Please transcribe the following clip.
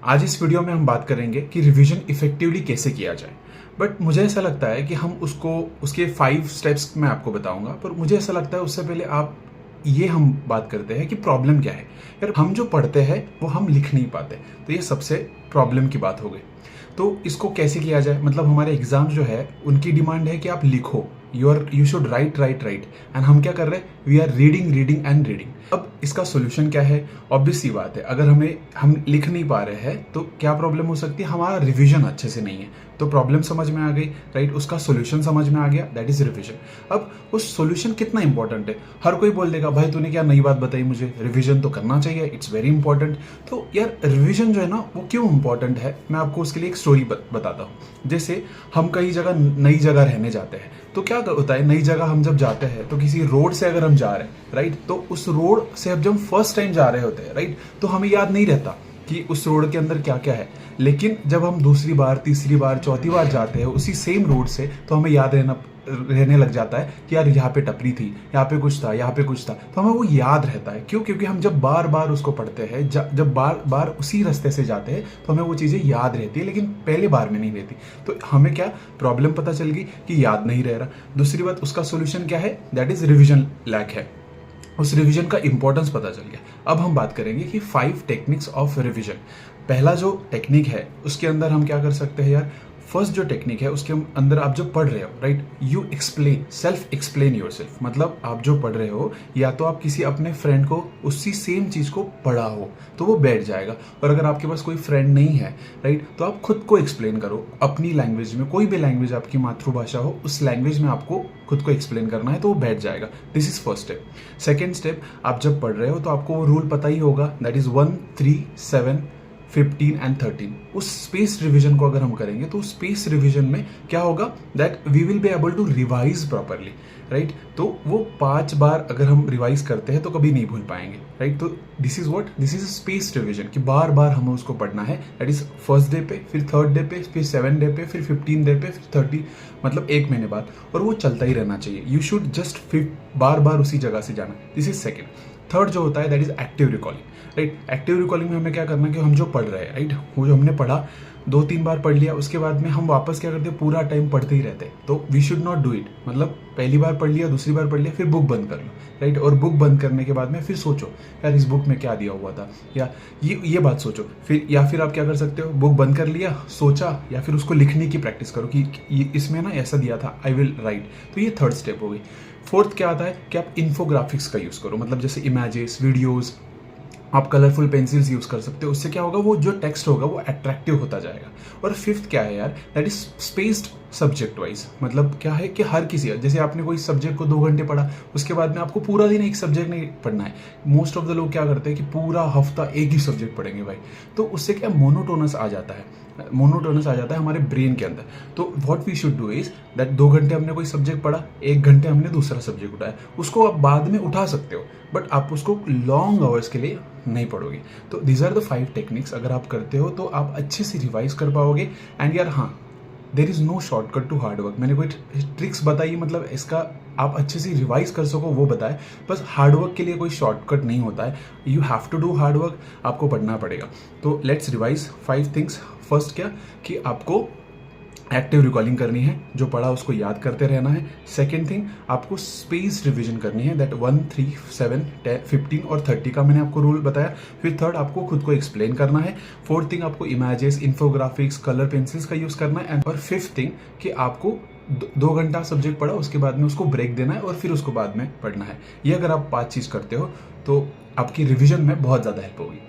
आज इस वीडियो में हम बात करेंगे कि रिवीजन इफेक्टिवली कैसे किया जाए। बट मुझे ऐसा लगता है कि हम उसके 5 स्टेप्स मैं आपको बताऊंगा, पर मुझे ऐसा लगता है उससे पहले हम बात करते हैं कि प्रॉब्लम क्या है। यार हम जो पढ़ते हैं वो हम लिख नहीं पाते, तो ये सबसे प्रॉब्लम की बात हो गई। तो इसको कैसे किया जाए, मतलब हमारे एग्जाम जो है उनकी डिमांड है कि आप लिखो, you should write write write, and हम क्या कर रहे हैं, we are reading reading and reading. अब इसका सोल्यूशन क्या है? ऑब्वियस सी बात है, अगर हम लिख नहीं पा रहे हैं तो क्या प्रॉब्लम हो सकती है, हमारा रिवीजन अच्छे से नहीं है। तो प्रॉब्लम समझ में आ गई, राइट, उसका सोल्यूशन समझ में आ गया, दैट इज रिवीजन। अब उस सोल्यूशन कितना इंपॉर्टेंट है, हर कोई बोल देगा भाई तूने क्या नई बात बताई मुझे, रिवीजन तो करना चाहिए, इट्स वेरी इंपॉर्टेंट। तो यार रिवीजन जो है ना वो क्यों इंपॉर्टेंट है, मैं आपको उसके लिए एक स्टोरी बताता हूँ। जैसे हम कई जगह नई जगह रहने जाते हैं, तो क्या होता है, नई जगह हम जब जाते हैं तो किसी रोड से अगर हम जा रहे हैं, राइट, तो उस रोड से अब जब फर्स्ट टाइम जा रहे होते हैं, राइट, तो हमें याद नहीं रहता कि उस रोड के अंदर क्या क्या है। लेकिन जब हम दूसरी बार, तीसरी बार, चौथी बार जाते हैं उसी सेम रोड से, तो हमें याद रहने लग जाता है कि यार यहाँ पे टपरी थी, यहाँ पे कुछ था, यहाँ पे कुछ था, तो हमें वो याद रहता है। क्यों? क्योंकि हम जब बार बार उसको पढ़ते हैं, जब बार बार उसी रास्ते से जाते हैं, तो हमें वो चीज़ें याद रहती है, लेकिन पहले बार में नहीं रहती। तो हमें क्या प्रॉब्लम पता चल गई कि याद नहीं रह रहा। दूसरी बात, उसका सोल्यूशन क्या है, दैट इज रिविजन लैक है। उस रिवीजन का इंपॉर्टेंस पता चल गया। अब हम बात करेंगे कि 5 टेक्निक्स ऑफ रिवीजन। पहला जो टेक्निक है उसके अंदर हम क्या कर सकते हैं यार, फर्स्ट जो टेक्निक है उसके अंदर आप जब पढ़ रहे हो, right, you explain, self explain yourself. मतलब आप जो पढ़ रहे हो, या तो आप किसी अपने फ्रेंड को उसी सेम चीज को पढ़ा हो तो वो बैठ जाएगा, और अगर आपके पास कोई फ्रेंड नहीं है, राइट, तो आप खुद को एक्सप्लेन करो अपनी लैंग्वेज में, कोई भी लैंग्वेज आपकी मातृभाषा हो उस लैंग्वेज में आपको खुद को एक्सप्लेन करना है, तो वो बैठ जाएगा। This is first step. Second step, आप जब पढ़ रहे हो तो आपको वो रूल पता ही होगा, दैट इज 1, 3, 7, 15 एंड 13। उस स्पेस रिवीजन को अगर हम करेंगे तो स्पेस रिवीजन में क्या होगा, that we will be able to revise properly, right. तो वो 5 बार अगर हम रिवाइज करते हैं तो कभी नहीं भूल पाएंगे, राइट। तो this is what, this is space revision, कि बार बार हमें उसको पढ़ना है। दैट इज फर्स्ट डे पे, फिर थर्ड डे पे, फिर 7 डे पे, फिर 15 डे पे, फिर 30, मतलब 1 महीने बाद, और वो चलता ही रहना चाहिए। यू शुड जस्ट बार बार उसी जगह से जाना। This is second. थर्ड जो होता है that is active recalling, right. Active recalling में हमें क्या करना है कि हम जो पढ़ रहे हैं, राइट, वो जो हमने पढ़ा 2-3 बार पढ़ लिया, उसके बाद में हम वापस क्या करते हैं, पूरा टाइम पढ़ते ही रहते हैं। तो we should not do it. मतलब पहली बार पढ़ लिया, दूसरी बार पढ़ लिया, फिर बुक बंद कर लो, राइट। और बुक बंद करने के बाद में फिर सोचो यार इस बुक में क्या दिया हुआ था, या ये बात सोचो। फिर आप क्या कर सकते हो, बुक बंद कर लिया, सोचा, या फिर उसको लिखने की प्रैक्टिस करो कि इसमें ना ऐसा दिया था, आई विल राइट। तो ये थर्ड स्टेप हो गई। फोर्थ क्या आता है कि आप इन्फोग्राफिक्स का यूज करो, मतलब जैसे इमेजेस, वीडियोस, आप कलरफुल पेंसिल्स यूज कर सकते हो। उससे क्या होगा, वो जो टेक्स्ट होगा वो अट्रैक्टिव होता जाएगा। और फिफ्थ क्या है यार, that is spaced subject wise. मतलब क्या है कि हर किसी, जैसे आपने कोई सब्जेक्ट को 2 घंटे पढ़ा, उसके बाद में आपको पूरा दिन एक सब्जेक्ट नहीं पढ़ना है। मोस्ट ऑफ द लोग क्या करते हैं कि पूरा हफ्ता एक ही सब्जेक्ट पढ़ेंगे भाई, तो उससे क्या मोनोटोनस आ जाता है हमारे ब्रेन के अंदर। तो what we should do is that 2 घंटे हमने कोई सब्जेक्ट पढ़ा, 1 घंटे हमने दूसरा सब्जेक्ट उठाया, उसको आप बाद में उठा सकते हो, बट आप उसको लॉन्ग आवर्स के लिए नहीं पढ़ोगे। तो दीज आर द 5 टेक्निक्स। अगर आप करते हो तो आप अच्छे से रिवाइज कर पाओगे। एंड यार हाँ, there is no shortcut to hard work. मैंने कोई ट्रिक्स बताई, मतलब इसका आप अच्छे से रिवाइज कर सको वो बताए, बस हार्ड वर्क के लिए कोई शॉर्टकट नहीं होता है। You have to do hard work, आपको पढ़ना पड़ेगा। तो लेट्स रिवाइज 5 थिंग्स। फर्स्ट क्या, कि आपको एक्टिव रिकॉलिंग करनी है, जो पढ़ा उसको याद करते रहना है। सेकेंड थिंग, आपको स्पेस रिवीजन करनी है, दैट 1, 3, 7, 15 और 30 का मैंने आपको रूल बताया। फिर थर्ड, आपको खुद को एक्सप्लेन करना है। फोर्थ थिंग, आपको इमेजेस, इन्फोग्राफिक्स, कलर पेंसिल्स का यूज करना है। और फिफ्थ थिंग, कि आपको 2 घंटा सब्जेक्ट पढ़ा, उसके बाद में उसको ब्रेक देना है और फिर उसको बाद में पढ़ना है। ये अगर आप 5 चीज करते हो तो आपकी रिवीजन में बहुत ज्यादा हेल्प होगी।